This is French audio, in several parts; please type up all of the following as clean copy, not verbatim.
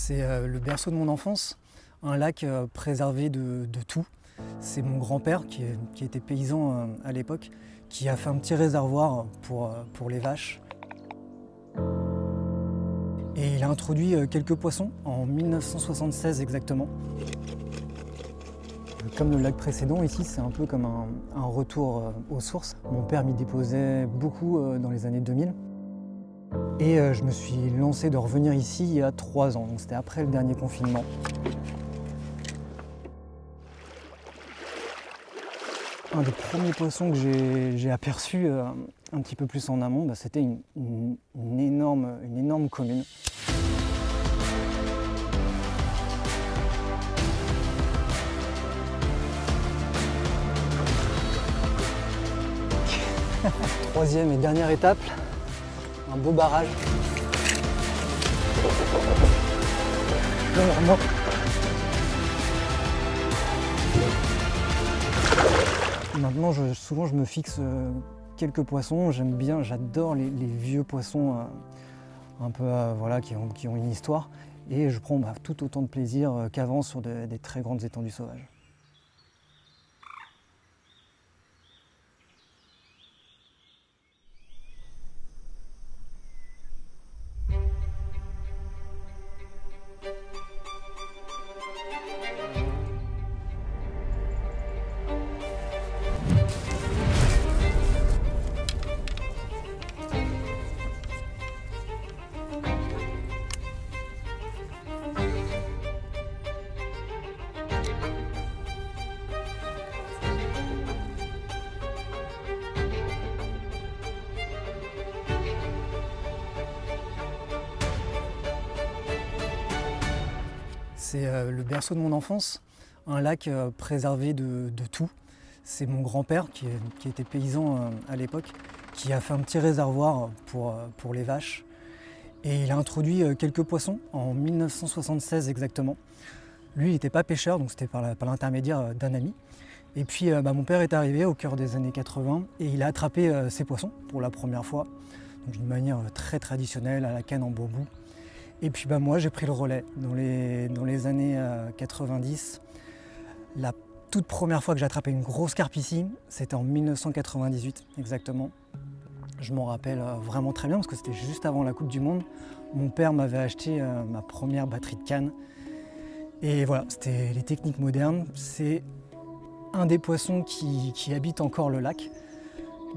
C'est le berceau de mon enfance, un lac préservé de tout. C'est mon grand-père qui était paysan à l'époque, qui a fait un petit réservoir pour les vaches. Et il a introduit quelques poissons en 1976 exactement. Comme le lac précédent, ici c'est un peu comme un retour aux sources. Mon père m'y déposait beaucoup dans les années 2000. Et je me suis lancé de revenir ici il y a 3 ans, donc c'était après le dernier confinement. Un des premiers poissons que j'ai aperçu un petit peu plus en amont, c'était une énorme commune. Troisième et dernière étape, un beau barrage. Non. Maintenant, souvent je me fixe quelques poissons. J'aime bien, j'adore les vieux poissons un peu voilà, qui ont une histoire. Et je prends tout autant de plaisir qu'avant sur des très grandes étendues sauvages. C'est le berceau de mon enfance, un lac préservé de tout. C'est mon grand-père qui était paysan à l'époque, qui a fait un petit réservoir pour les vaches. Et il a introduit quelques poissons en 1976 exactement. Lui, il n'était pas pêcheur, donc c'était par l'intermédiaire d'un ami. Et puis mon père est arrivé au cœur des années 80 et il a attrapé ces poissons pour la première fois, d'une manière très traditionnelle, à la canne en bambou. Et puis moi j'ai pris le relais dans les années 90. La toute première fois que j'ai attrapé une grosse carpe ici, c'était en 1998 exactement. Je m'en rappelle vraiment très bien parce que c'était juste avant la Coupe du Monde. Mon père m'avait acheté ma première batterie de canne. Et voilà, c'était les techniques modernes. C'est un des poissons qui habite encore le lac.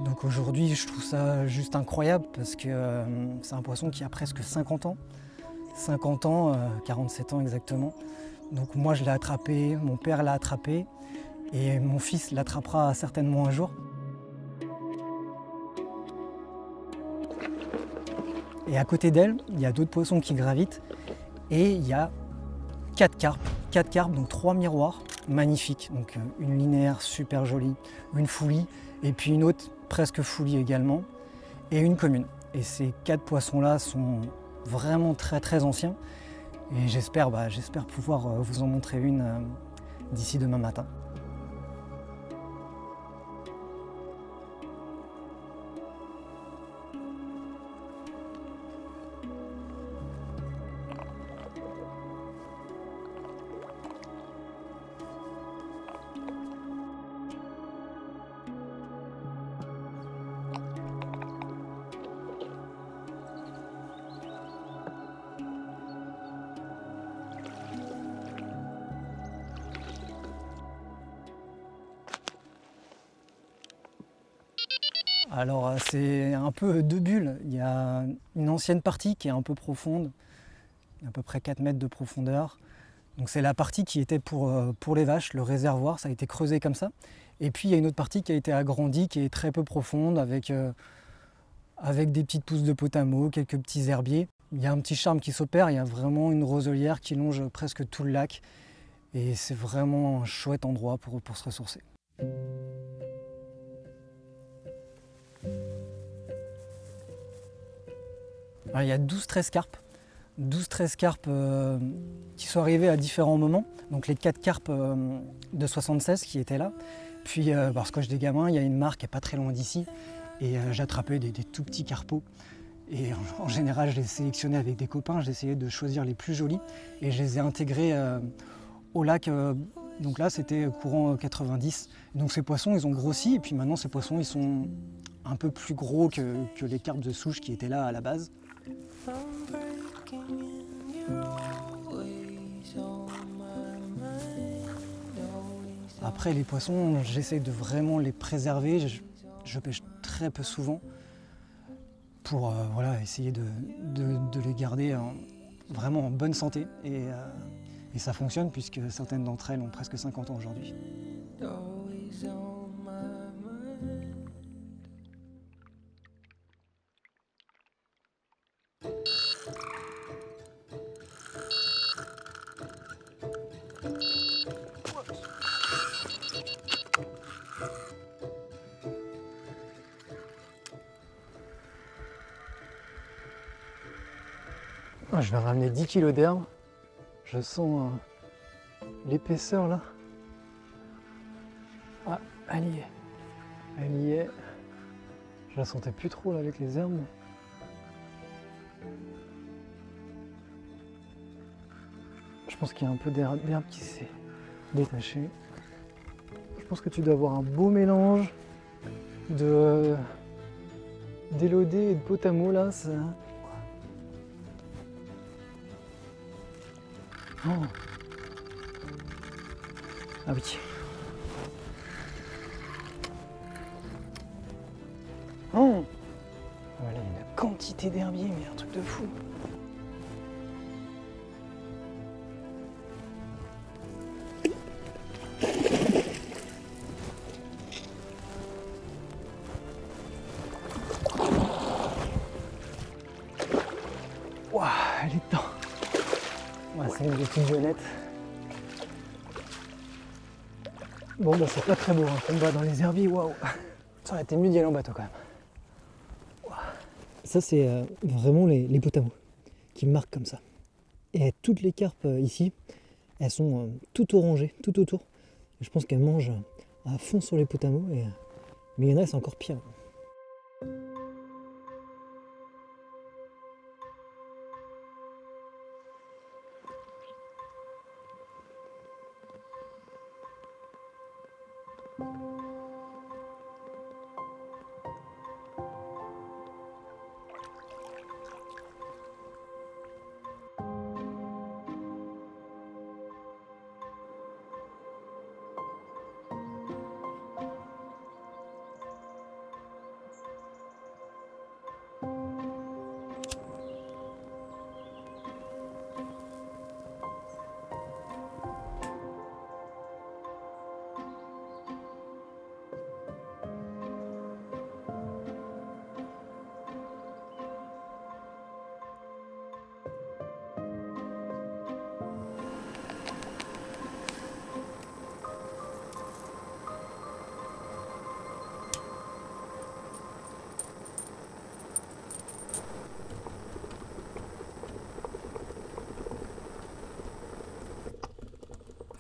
Donc aujourd'hui je trouve ça juste incroyable parce que c'est un poisson qui a presque 50 ans. 50 ans, 47 ans exactement. Donc moi je l'ai attrapé, mon père l'a attrapé et mon fils l'attrapera certainement un jour. Et à côté d'elle, il y a d'autres poissons qui gravitent et il y a 4 carpes, donc 3 miroirs magnifiques. Donc une linéaire super jolie, une foulie et puis une autre presque foulie également et une commune. Et ces 4 poissons-là sont vraiment très ancien et j'espère pouvoir vous en montrer une d'ici demain matin. Alors c'est un peu 2 bulles. Il y a une ancienne partie qui est un peu profonde, à peu près 4 mètres de profondeur. Donc c'est la partie qui était pour les vaches, le réservoir, ça a été creusé comme ça. Et puis il y a une autre partie qui a été agrandie, qui est très peu profonde, avec des petites pousses de potamo, quelques petits herbiers. Il y a un petit charme qui s'opère, il y a vraiment une roselière qui longe presque tout le lac. Et c'est vraiment un chouette endroit pour se ressourcer. Alors, il y a 12-13 carpes. 12-13 carpes qui sont arrivées à différents moments. Donc les 4 carpes de 76 qui étaient là. Puis parce que j'étais gamin, il y a une mare qui n'est pas très loin d'ici. Et j'attrapais des tout petits carpeaux. Et en général, je les sélectionnais avec des copains, j'essayais de choisir les plus jolis et je les ai intégrés au lac. Donc là, c'était courant 90. Donc ces poissons, ils ont grossi et puis maintenant, ces poissons, ils sont un peu plus gros que les carpes de souche qui étaient là à la base. Après, les poissons, j'essaie de vraiment les préserver. Je pêche très peu souvent pour voilà, essayer de les garder vraiment en bonne santé. Et ça fonctionne puisque certaines d'entre elles ont presque 50 ans aujourd'hui. Je vais ramener 10 kg d'herbe. Je sens l'épaisseur là. Ah, elle y est. Elle y est. Je la sentais plus trop là avec les herbes. Je pense qu'il y a un peu d'herbe qui s'est détachée. Je pense que tu dois avoir un beau mélange d'élodée et de potamo là. Ça... Oh. Ah oui. Oh. Voilà, une quantité d'herbier, mais un truc de fou. Waouh, elle est dedans. Ouais, c'est une petite violette. Bon, bah c'est pas très beau, un combat dans les herbiers, waouh. Ça aurait été mieux d'y aller en bateau quand même. Wow. Ça, c'est vraiment les potamos qui marquent comme ça. Et toutes les carpes ici, elles sont toutes orangées, tout autour. Je pense qu'elles mangent à fond sur les potamos, mais il y en a, c'est encore pire.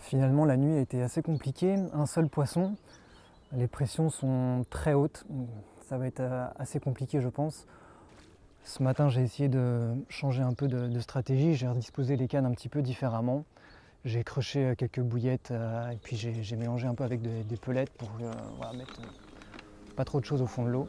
Finalement, la nuit a été assez compliquée. Un seul poisson, les pressions sont très hautes. Ça va être assez compliqué, je pense. Ce matin, j'ai essayé de changer un peu de stratégie. J'ai redisposé les cannes un petit peu différemment. J'ai croché quelques bouillettes et puis j'ai mélangé un peu avec des pelettes pour voilà, mettre pas trop de choses au fond de l'eau.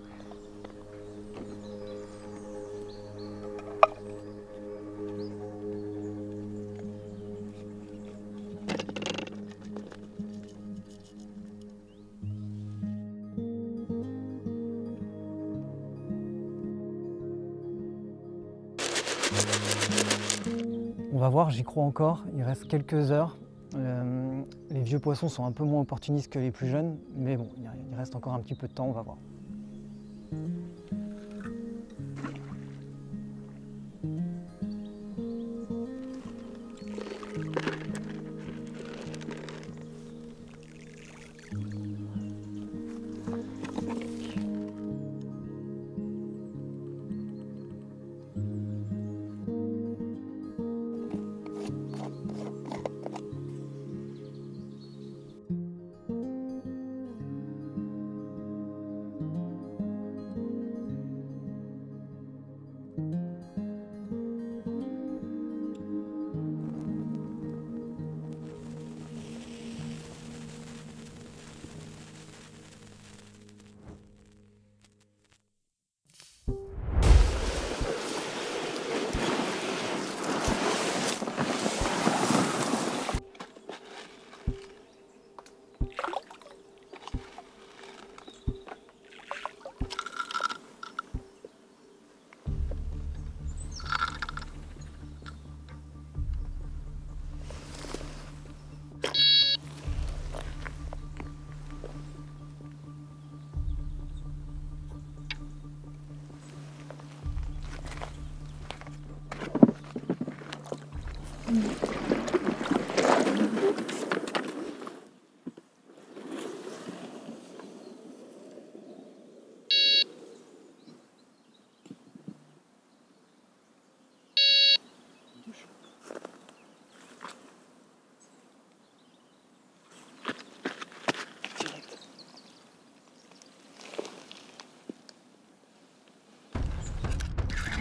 On va voir, j'y crois encore, il reste quelques heures. Les vieux poissons sont un peu moins opportunistes que les plus jeunes, mais bon, il reste encore un petit peu de temps, on va voir.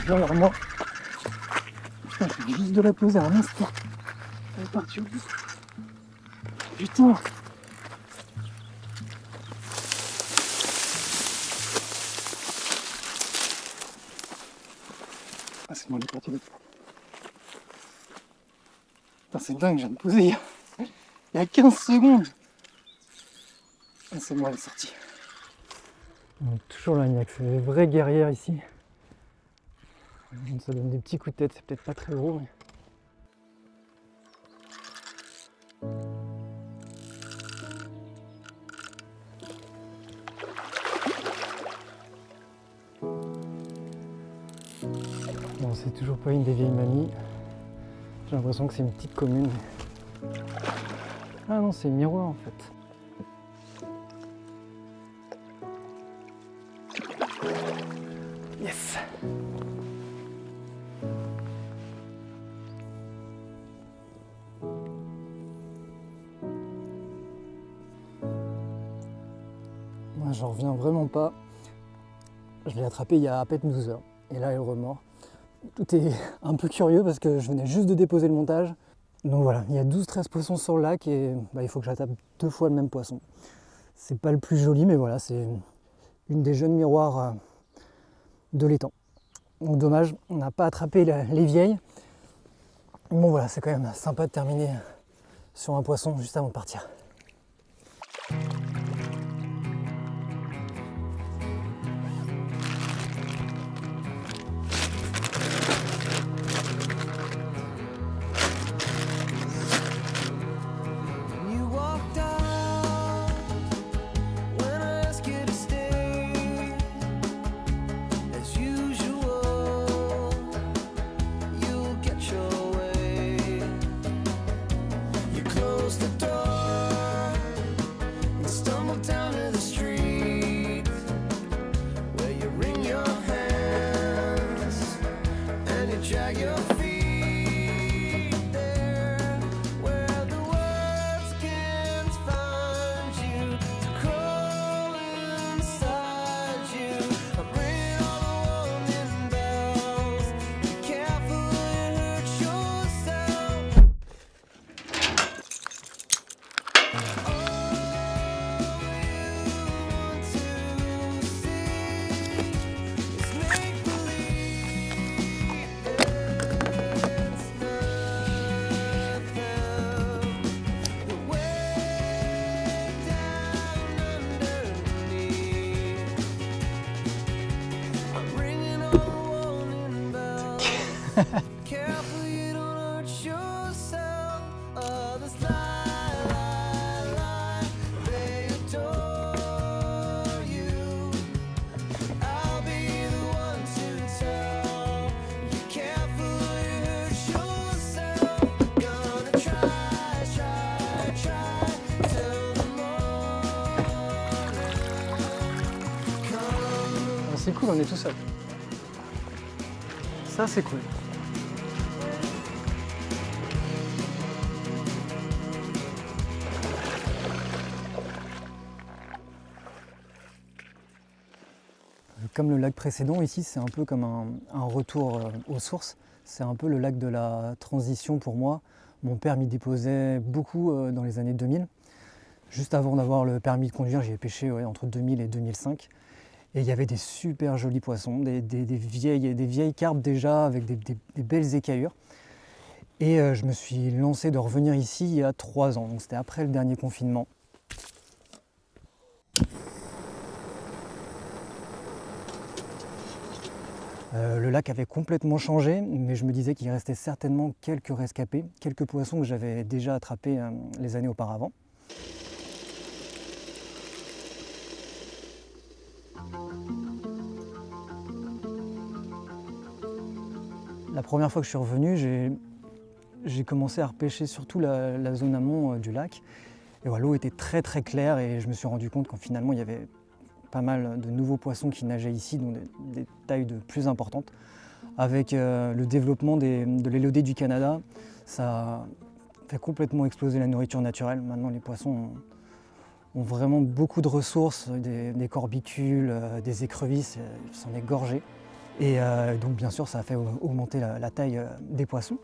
Viens vers moi. Putain, je viens juste de la poser à l'instant. Elle est partie au bout. Putain. Ah, c'est bon, elle est partie là. Putain, c'est dingue, je viens de poser il y a 15 secondes. Ah, c'est bon, elle est sortie. Donc, toujours l'agnac, c'est des vrais guerrières ici. Ça donne des petits coups de tête, c'est peut-être pas très gros, mais... Bon, c'est toujours pas une des vieilles mamies. J'ai l'impression que c'est une petite commune. Ah non, c'est miroir en fait. Yes! Moi, j'en reviens vraiment pas. Je l'ai attrapé il y a à peine 12 heures. Et là, elle remord. Tout est un peu curieux parce que je venais juste de déposer le montage. Donc voilà, il y a 12-13 poissons sur le lac et il faut que j'attrape 2 fois le même poisson. C'est pas le plus joli, mais voilà, c'est une des jeunes miroirs de l'étang. Donc dommage, on n'a pas attrapé les vieilles. Bon voilà, c'est quand même sympa de terminer sur un poisson juste avant de partir. C'est cool, on est tout seul. Ça, c'est cool. Comme le lac précédent, ici, c'est un peu comme un retour aux sources. C'est un peu le lac de la transition pour moi. Mon père m'y déposait beaucoup dans les années 2000. Juste avant d'avoir le permis de conduire, j'y ai pêché entre 2000 et 2005. Et il y avait des super jolis poissons, des vieilles carpes déjà avec des belles écaillures. Et je me suis lancé de revenir ici il y a 3 ans, donc c'était après le dernier confinement. Le lac avait complètement changé, mais je me disais qu'il restait certainement quelques rescapés, quelques poissons que j'avais déjà attrapés les années auparavant. La première fois que je suis revenu, j'ai commencé à repêcher surtout la zone amont du lac. Et voilà, l'eau était très très claire et je me suis rendu compte qu'en finalement il y avait pas mal de nouveaux poissons qui nageaient ici, donc des tailles de plus importantes. Avec le développement de l'élodée du Canada, ça a fait complètement exploser la nourriture naturelle. Maintenant les poissons ont vraiment beaucoup de ressources, des corbicules, des écrevisses, ils s'en est gorgé. Et donc bien sûr ça a fait augmenter la taille des poissons.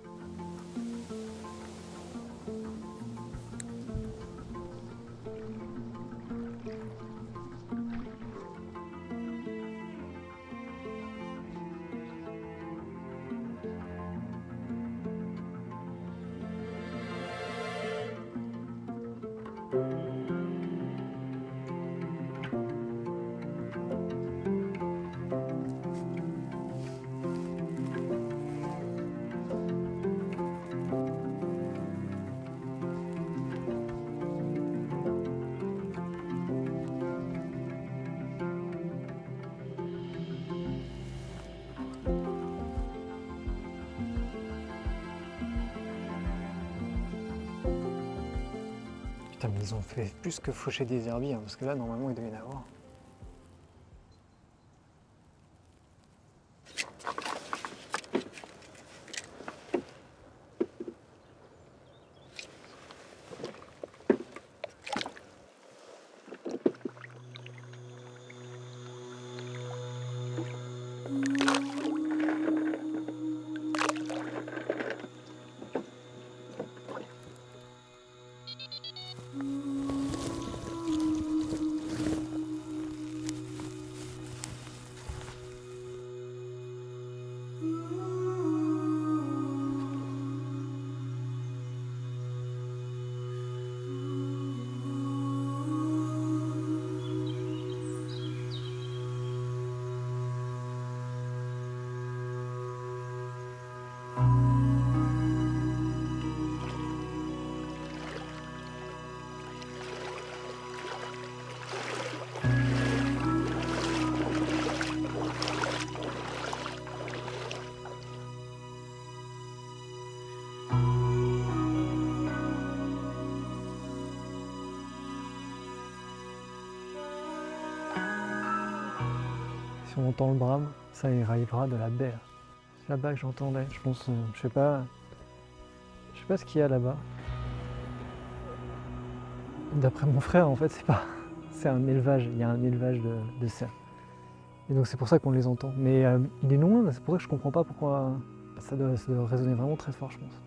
Putain, mais ils ont fait plus que faucher des herbiers, hein, parce que là, normalement, il doit y en avoir. Si on entend le brame, ça arrivera de la baie. C'est là-bas que j'entendais, je pense, je sais pas ce qu'il y a là-bas. D'après mon frère, en fait, c'est un élevage, il y a un élevage de cerfs. Et donc c'est pour ça qu'on les entend. Mais il est loin, c'est pour ça que je comprends pas pourquoi ça doit résonner vraiment très fort, je pense.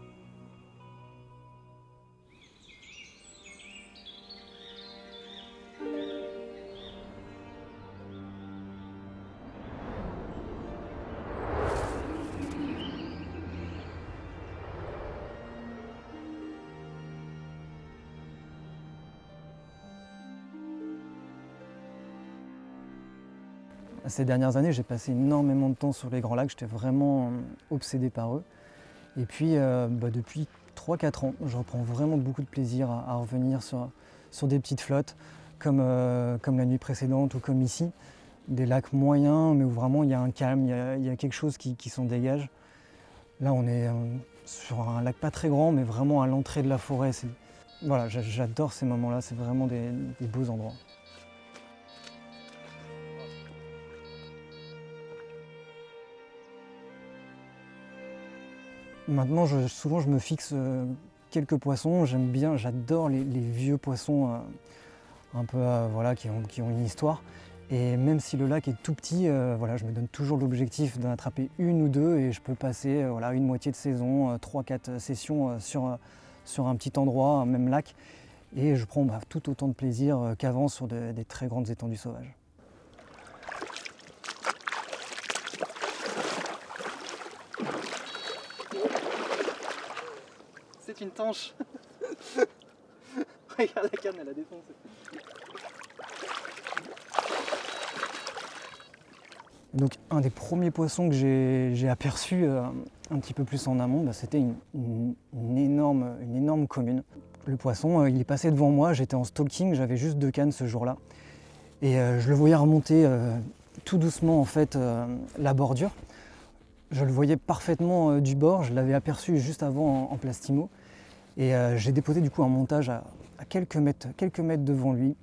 Ces dernières années, j'ai passé énormément de temps sur les Grands Lacs, j'étais vraiment obsédé par eux. Et puis, depuis 3-4 ans, je reprends vraiment beaucoup de plaisir à revenir sur des petites flottes, comme la nuit précédente ou comme ici. Des lacs moyens, mais où vraiment il y a un calme, il y a quelque chose qui s'en dégage. Là, on est sur un lac pas très grand, mais vraiment à l'entrée de la forêt. Voilà, j'adore ces moments-là, c'est vraiment des beaux endroits. Maintenant, souvent, je me fixe quelques poissons. J'aime bien, j'adore les vieux poissons un peu voilà, qui ont une histoire. Et même si le lac est tout petit, voilà, je me donne toujours l'objectif d'en attraper une ou deux et je peux passer voilà, une moitié de saison, 3-4 sessions sur un petit endroit, un même lac. Et je prends tout autant de plaisir qu'avant sur des très grandes étendues sauvages. C'est une tanche. Regarde la canne, elle a défoncé. Donc un des premiers poissons que j'ai aperçu un petit peu plus en amont, c'était une énorme commune. Le poisson, il est passé devant moi, j'étais en stalking, j'avais juste 2 cannes ce jour-là. Et je le voyais remonter tout doucement en fait la bordure. Je le voyais parfaitement du bord, je l'avais aperçu juste avant en plastimo. Et j'ai déposé du coup un montage à quelques mètres devant lui.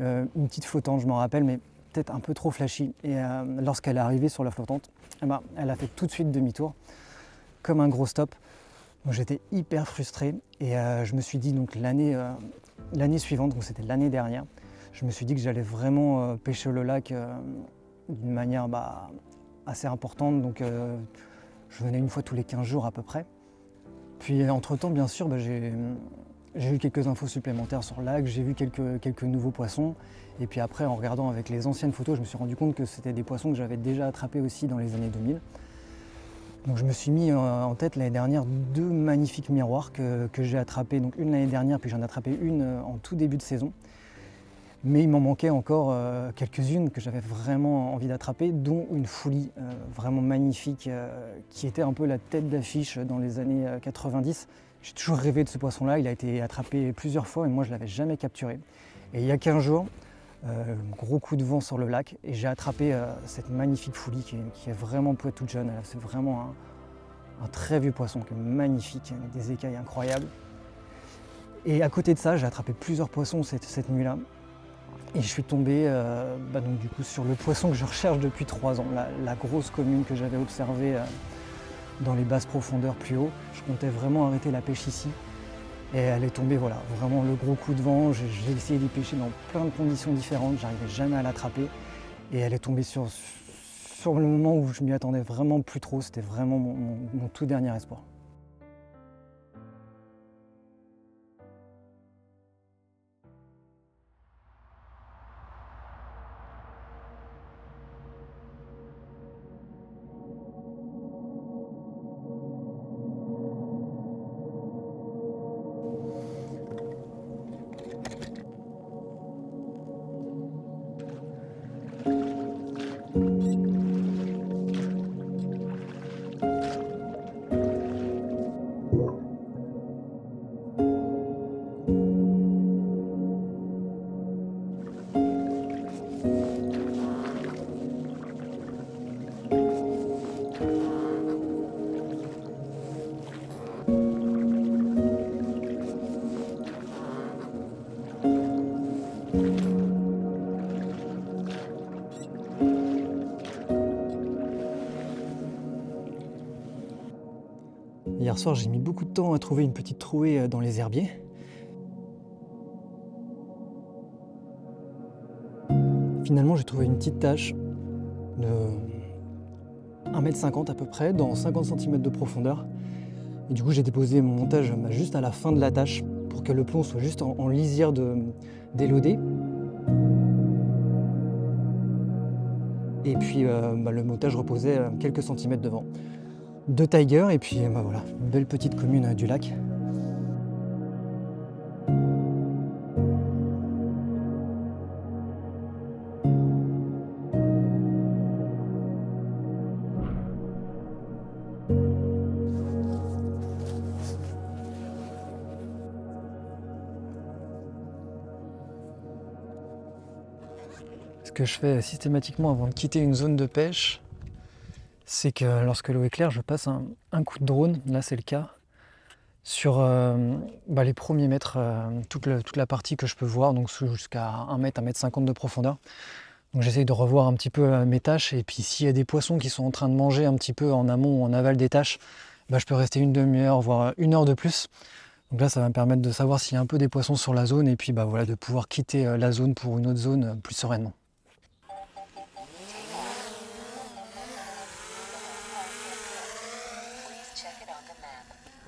Une petite flottante, je m'en rappelle, mais peut-être un peu trop flashy. Et lorsqu'elle est arrivée sur la flottante, eh ben, elle a fait tout de suite demi-tour, comme un gros stop. Donc j'étais hyper frustré et je me suis dit donc l'année suivante, donc c'était l'année dernière, je me suis dit que j'allais vraiment pêcher le lac d'une manière assez importante. Donc je venais une fois tous les 15 jours à peu près. Puis entre-temps, bien sûr, j'ai eu quelques infos supplémentaires sur le lac, j'ai vu quelques nouveaux poissons. Et puis après, en regardant avec les anciennes photos, je me suis rendu compte que c'était des poissons que j'avais déjà attrapés aussi dans les années 2000. Donc je me suis mis en tête l'année dernière 2 magnifiques miroirs que j'ai attrapés. Donc une l'année dernière, puis j'en ai attrapé une en tout début de saison. Mais il m'en manquait encore quelques-unes que j'avais vraiment envie d'attraper, dont une foulie vraiment magnifique qui était un peu la tête d'affiche dans les années 90. J'ai toujours rêvé de ce poisson-là, il a été attrapé plusieurs fois et moi je ne l'avais jamais capturé. Et il y a 15 jours, gros coup de vent sur le lac et j'ai attrapé cette magnifique foulie qui est vraiment toute jeune. C'est vraiment un très vieux poisson qui est magnifique, avec des écailles incroyables. Et à côté de ça, j'ai attrapé plusieurs poissons cette nuit-là. Et je suis tombé donc du coup, sur le poisson que je recherche depuis 3 ans, la grosse commune que j'avais observée dans les basses profondeurs plus haut. Je comptais vraiment arrêter la pêche ici. Et elle est tombée, voilà, vraiment le gros coup de vent. J'ai essayé d'y pêcher dans plein de conditions différentes, j'arrivais jamais à l'attraper. Et elle est tombée sur le moment où je m'y attendais vraiment plus trop. C'était vraiment mon tout dernier espoir. Hier soir, j'ai mis beaucoup de temps à trouver une petite trouée dans les herbiers. Finalement, j'ai trouvé une petite tache de 1,50 m à peu près, dans 50 cm de profondeur. Et du coup, j'ai déposé mon montage juste à la fin de la tâche pour que le plomb soit juste en lisière d'élodée. Et puis le montage reposait quelques centimètres devant. 2 tigers et puis voilà, une belle petite commune du lac. Ce que je fais systématiquement avant de quitter une zone de pêche, c'est que lorsque l'eau est claire, je passe un coup de drone, là c'est le cas, sur les premiers mètres, toute la partie que je peux voir, donc jusqu'à 1 m, 1,50 m de profondeur. Donc j'essaye de revoir un petit peu mes tâches, et puis s'il y a des poissons qui sont en train de manger un petit peu en amont ou en aval des tâches, je peux rester une demi-heure, voire 1 heure de plus. Donc là ça va me permettre de savoir s'il y a un peu des poissons sur la zone, et puis voilà, de pouvoir quitter la zone pour une autre zone plus sereinement.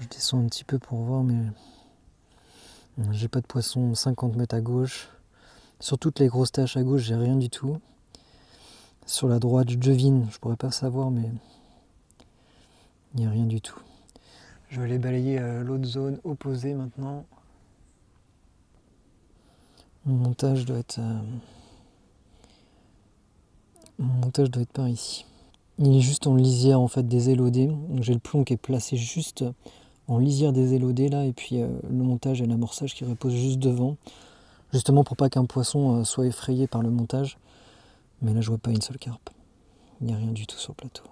Je descends un petit peu pour voir, mais j'ai pas de poisson 50 mètres à gauche. Sur toutes les grosses taches à gauche, j'ai rien du tout. Sur la droite, je devine, je pourrais pas savoir, mais il n'y a rien du tout. Je vais aller balayer l'autre zone opposée maintenant. Mon montage doit être par ici. Il est juste en lisière en fait des élodées. J'ai le plomb qui est placé juste en lisière des élodées là, et puis le montage et l'amorçage qui repose juste devant, justement pour pas qu'un poisson soit effrayé par le montage. Mais là je vois pas une seule carpe, il n'y a rien du tout sur le plateau.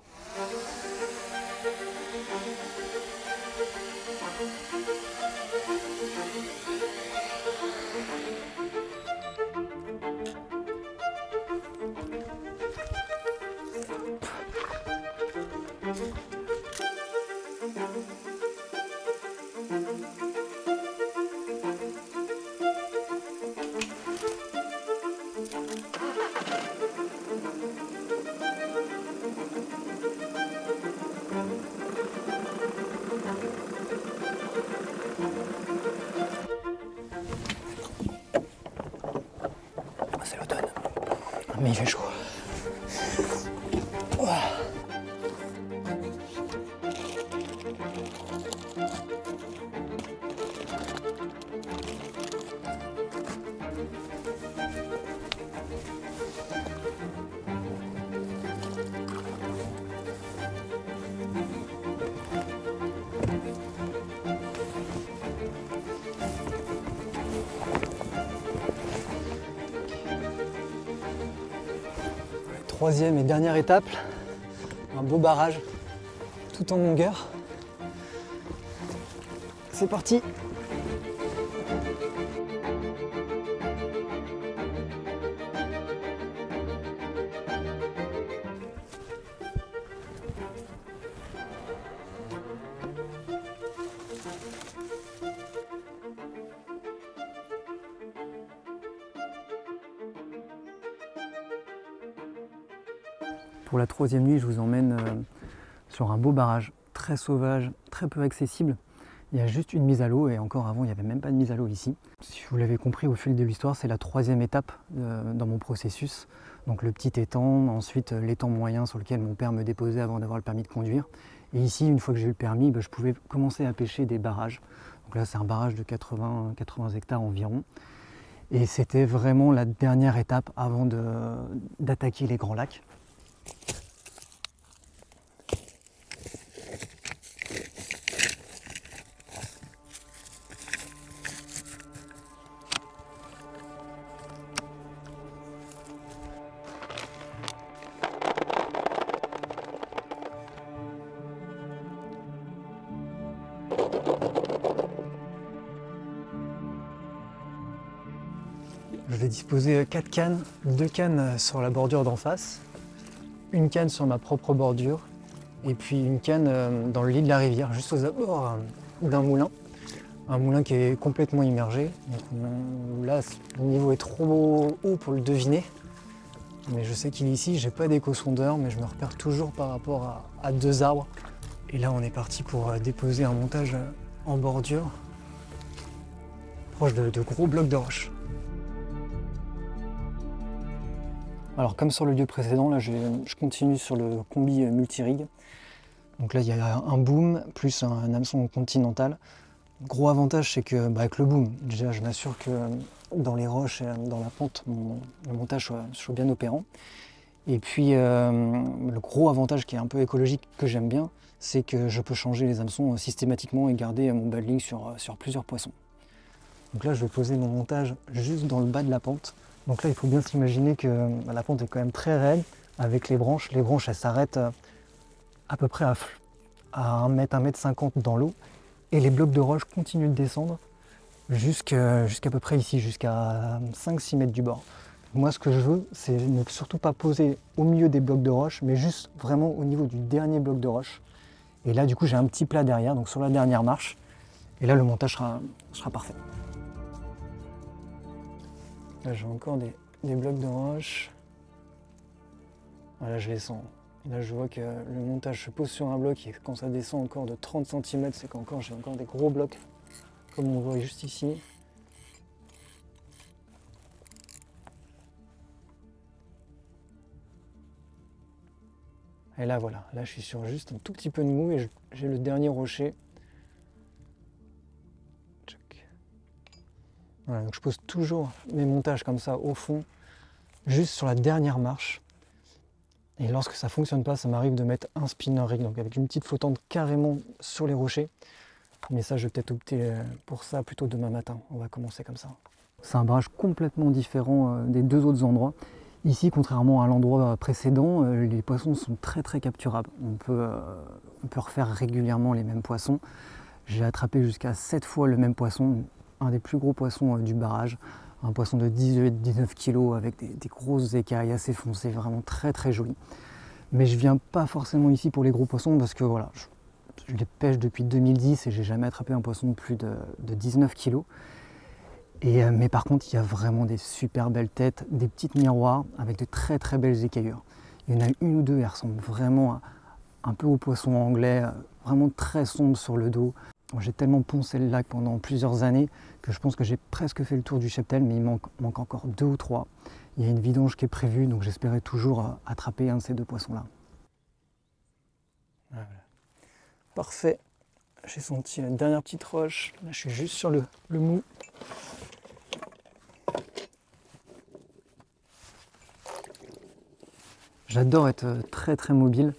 C'est l'automne, mais il fait chaud. Ouah. Troisième et dernière étape, un beau barrage tout en longueur. C'est parti! Pour la troisième nuit, je vous emmène sur un beau barrage, très sauvage, très peu accessible. Il y a juste une mise à l'eau et encore avant, il n'y avait même pas de mise à l'eau ici. Si vous l'avez compris au fil de l'histoire, c'est la troisième étape dans mon processus. Donc le petit étang, ensuite l'étang moyen sur lequel mon père me déposait avant d'avoir le permis de conduire. Et ici, une fois que j'ai eu le permis, je pouvais commencer à pêcher des barrages. Donc là, c'est un barrage de 80 hectares environ. Et c'était vraiment la dernière étape avant d'attaquer les grands lacs. Je vais disposer 4 cannes, 2 cannes sur la bordure d'en face, une canne sur ma propre bordure et puis une canne dans le lit de la rivière, juste aux abords d'un moulin. Un moulin qui est complètement immergé. Donc là, le niveau est trop haut pour le deviner. Mais je sais qu'il est ici, j'ai pas d'écho-sondeur, mais je me repère toujours par rapport à 2 arbres. Et là, on est parti pour déposer un montage en bordure, proche de gros blocs de roche. Alors comme sur le lieu précédent, là je continue sur le combi multirig. Donc là il y a un boom plus un hameçon continental. Gros avantage c'est que avec le boom, déjà je m'assure que dans les roches et dans la pente, le montage soit bien opérant. Et puis le gros avantage qui est un peu écologique que j'aime bien, c'est que je peux changer les hameçons systématiquement et garder mon battling sur plusieurs poissons. Donc là je vais poser mon montage juste dans le bas de la pente. Donc là, il faut bien s'imaginer que la pente est quand même très raide avec les branches. Les branches, elles s'arrêtent à peu près à 1 m 50 dans l'eau. Et les blocs de roche continuent de descendre jusqu'à peu près ici, jusqu'à 5-6 mètres du bord. Moi, ce que je veux, c'est ne surtout pas poser au milieu des blocs de roche, mais juste vraiment au niveau du dernier bloc de roche. Et là, du coup, j'ai un petit plat derrière, donc sur la dernière marche. Et là, le montage sera parfait. Là, j'ai encore des blocs de roche. Là, je les sens. Là, je vois que le montage se pose sur un bloc et quand ça descend encore de 30 cm, c'est qu'encore j'ai encore des gros blocs, comme on voit juste ici. Et là, voilà. Là, je suis sur juste un tout petit peu de mou et j'ai le dernier rocher. Voilà, donc je pose toujours mes montages comme ça au fond, juste sur la dernière marche. Et lorsque ça ne fonctionne pas, ça m'arrive de mettre un spinner rig, donc avec une petite flottante carrément sur les rochers. Mais ça, je vais peut-être opter pour ça plutôt demain matin. On va commencer comme ça. C'est un barrage complètement différent des 2 autres endroits. Ici, contrairement à l'endroit précédent, les poissons sont très très capturables. On peut refaire régulièrement les mêmes poissons. J'ai attrapé jusqu'à 7 fois le même poisson, un des plus gros poissons du barrage, un poisson de 18-19 kg avec des grosses écailles assez foncées, vraiment très très joli. Mais je viens pas forcément ici pour les gros poissons parce que voilà, je les pêche depuis 2010 et j'ai jamais attrapé un poisson de plus de 19 kg. Mais par contre, il y a vraiment des super belles têtes, des petites miroirs avec de très très belles écaillures. Il y en a une ou deux, elles ressemblent vraiment un peu au poisson anglais, vraiment très sombre sur le dos. J'ai tellement poncé le lac pendant plusieurs années que je pense que j'ai presque fait le tour du cheptel, mais il manque encore 2 ou 3. Il y a une vidange qui est prévue, donc j'espérais toujours attraper un de ces 2 poissons-là. Voilà. Parfait. J'ai senti une dernière petite roche. Là, je suis juste sur le mou. J'adore être très très mobile.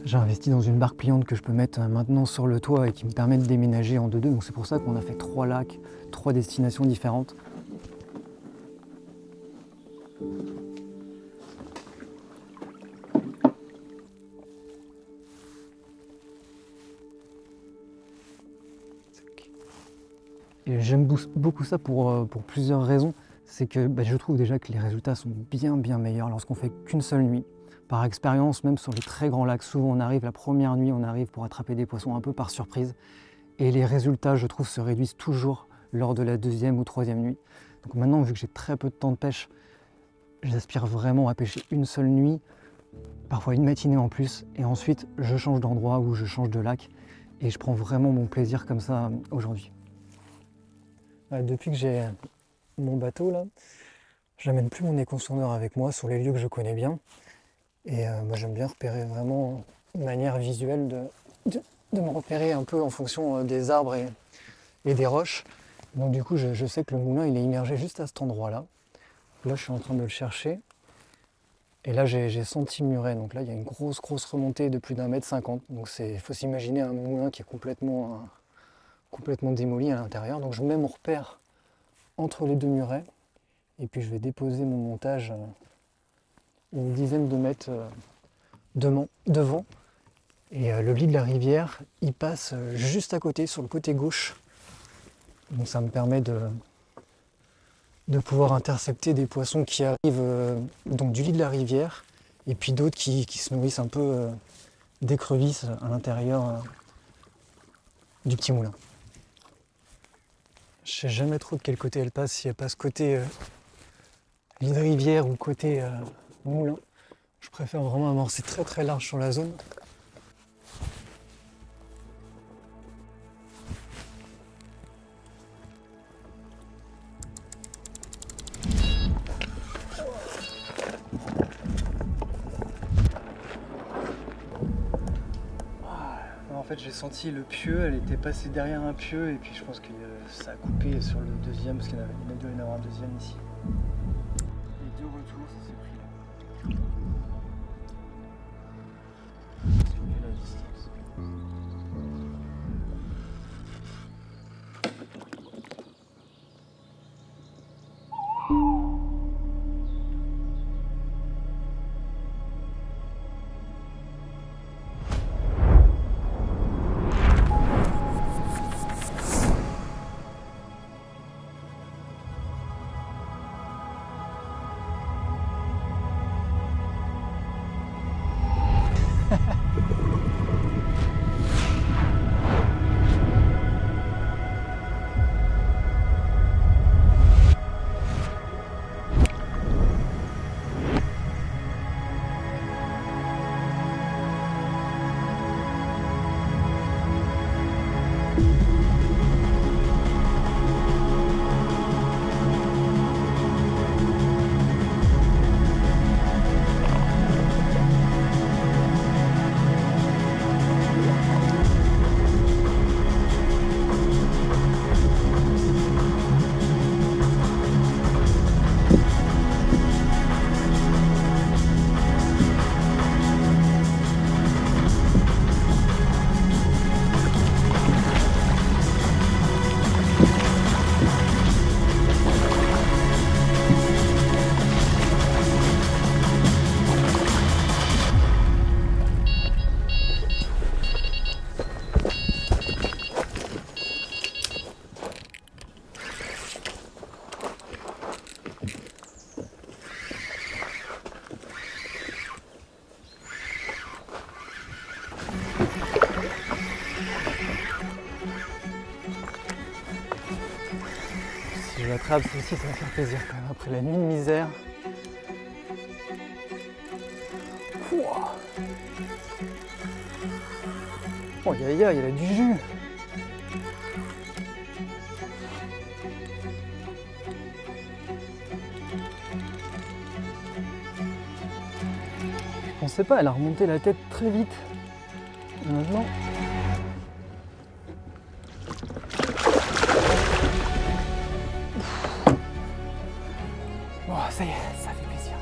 J'ai investi dans une barque pliante que je peux mettre maintenant sur le toit et qui me permet de déménager en 2-2. Donc c'est pour ça qu'on a fait 3 lacs, 3 destinations différentes. Et j'aime beaucoup ça pour plusieurs raisons. C'est que je trouve déjà que les résultats sont bien meilleurs lorsqu'on fait qu'une seule nuit. Par expérience, même sur les très grands lacs, souvent on arrive la première nuit, on arrive pour attraper des poissons un peu par surprise. Et les résultats, je trouve, se réduisent toujours lors de la 2e ou 3e nuit. Donc maintenant, vu que j'ai très peu de temps de pêche, j'aspire vraiment à pêcher une seule nuit, parfois une matinée en plus, et ensuite je change d'endroit ou je change de lac. Et je prends vraiment mon plaisir comme ça aujourd'hui. Depuis que j'ai mon bateau là, je n'amène plus mon éconçonneur avec moi sur les lieux que je connais bien. Et moi j'aime bien repérer vraiment de manière visuelle, de me repérer un peu en fonction des arbres et des roches. Donc du coup je sais que le moulin il est immergé juste à cet endroit là. Là je suis en train de le chercher. Et là j'ai senti muret, donc là il y a une grosse remontée de plus d'1,50 m. Donc il faut s'imaginer un moulin qui est complètement démoli à l'intérieur. Donc je mets mon repère entre les 2 murets et puis je vais déposer mon montage une dizaine de mètres devant. Et le lit de la rivière, il passe juste à côté, sur le côté gauche. Donc ça me permet de pouvoir intercepter des poissons qui arrivent donc du lit de la rivière et puis d'autres qui se nourrissent un peu d'écrevisses à l'intérieur du petit moulin. Je sais jamais trop de quel côté elle passe, si elle passe côté lit de rivière ou côté moulin. Je préfère vraiment amorcer très très large sur la zone. En fait j'ai senti le pieu, elle était passée derrière un pieu et puis je pense que ça a coupé sur le 2e parce qu'il y en a dû y en avoir un 2e ici. Les 2 retours, ça s'est pris là. Suivez la distance. l'attrape, celle-ci, ça va faire plaisir quand même après la nuit de misère. Ouah. Oh, il a du jus. Je pensais pas, elle a remonté la tête très vite. Et maintenant... Oh, ça y est, ça fait plaisir.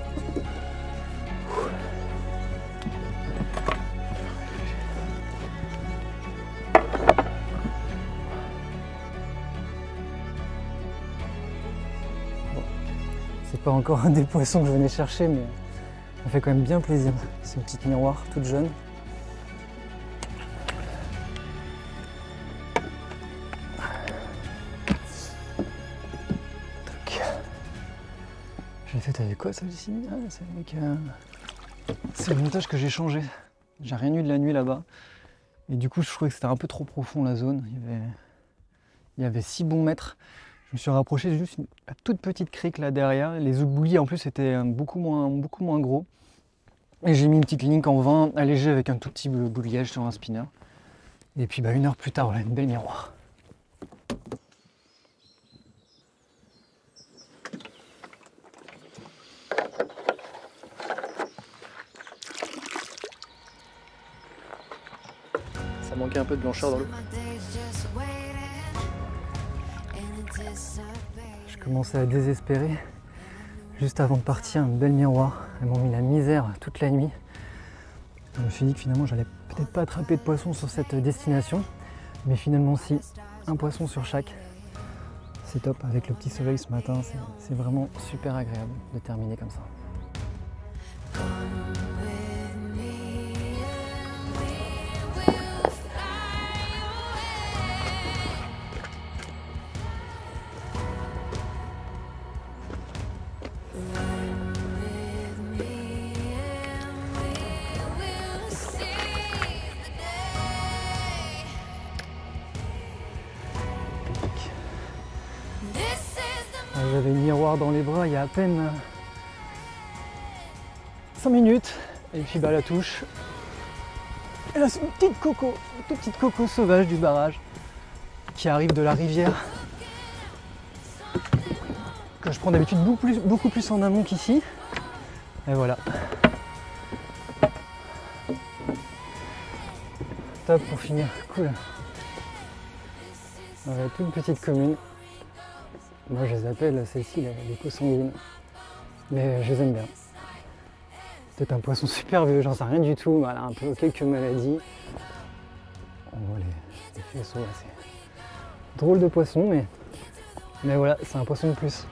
Bon, c'est pas encore un des poissons que je venais chercher, mais ça fait quand même bien plaisir. C'est une petite miroir toute jeune. Je l'ai faite avec quoi celle-ci? Ah, c'est avec... C'est le montage que j'ai changé. J'ai rien eu de la nuit là-bas. Et du coup, je trouvais que c'était un peu trop profond la zone. Il y avait 6 bons mètres. Je me suis rapproché de juste une toute petite crique là derrière. Les oubliés en plus étaient beaucoup moins gros. Et j'ai mis une petite ligne en 20 allégée avec un tout petit bouliage sur un spinner. Et puis 1 heure plus tard, voilà une belle miroir. Ça manquait un peu de blancheur dans l'eau. Je commençais à désespérer. Juste avant de partir, une belle miroir. Elles m'ont mis la misère toute la nuit. Je me suis dit que finalement, j'allais peut-être pas attraper de poisson sur cette destination. Mais finalement, si. Un poisson sur chaque. C'est top. Avec le petit soleil ce matin, c'est vraiment super agréable de terminer comme ça. J'avais le miroir dans les bras il y a à peine 5 minutes. Et puis la touche. Et là c'est une toute petite coco sauvage du barrage qui arrive de la rivière. Que je prends d'habitude beaucoup plus en amont qu'ici. Et voilà. Top pour finir. Cool. Voilà, toute petite commune. Moi je les appelle celles-ci les co-sanguines, mais je les aime bien. C'est un poisson super vieux, j'en sais rien du tout, voilà, un peu quelques maladies. On voit les faisceaux là, c'est drôle de poisson, mais voilà, c'est un poisson de plus.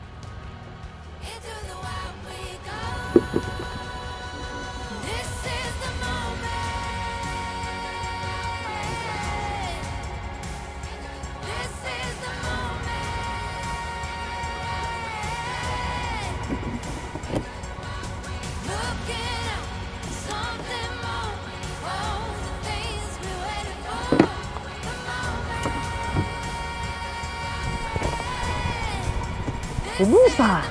C'est bon ça!